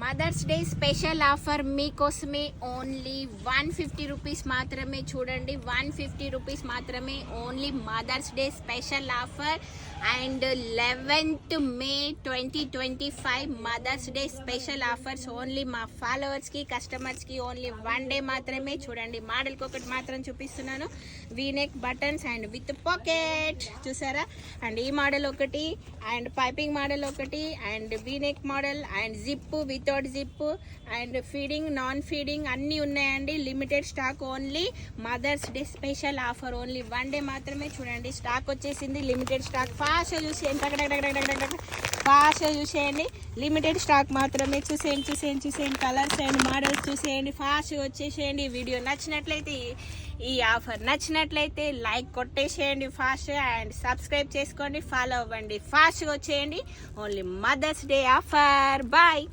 Mothers day special offer మీకోసమే only 150 rupees మాత్రమే. చూడండి 150 రూపీస్ మాత్రమే only mother's day special offer. And 11th May 2025 mother's day special offers only మా ఫాలోవర్స్కి కస్టమర్స్కి ఓన్లీ 1 డే మాత్రమే. చూడండి మోడల్కి ఒకటి మాత్రం చూపిస్తున్నాను, V neck buttons and with pocket చూసారా. అండ్ ఈ మోడల్ ఒకటి, అండ్ పైపింగ్ మోడల్ ఒకటి, and V neck model, and zip without zip, and feeding non feeding అన్నీ ఉన్నాయండి. Limited stock only mother's day special offer only 1 day మాత్రమే. చూడండి స్టాక్ వచ్చేసింది, limited stock. ఫాస్ట్గా చూసేయండి, ఫాస్ట్గా చూసేయండి, లిమిటెడ్ స్టాక్ మాత్రమే. చూసేయండి కలర్స్ అండ్ మోడల్స్ చూసేయండి, ఫాస్ట్గా వచ్చేసేయండి. వీడియో నచ్చినట్లయితే, ఈ ఆఫర్ నచ్చినట్లయితే లైక్ కొట్టేసేయండి ఫాస్ట్గా, అండ్ సబ్స్క్రైబ్ చేసుకోండి, ఫాలో అవ్వండి, ఫాస్ట్గా వచ్చేయండి. Only mother's day offer. Bye.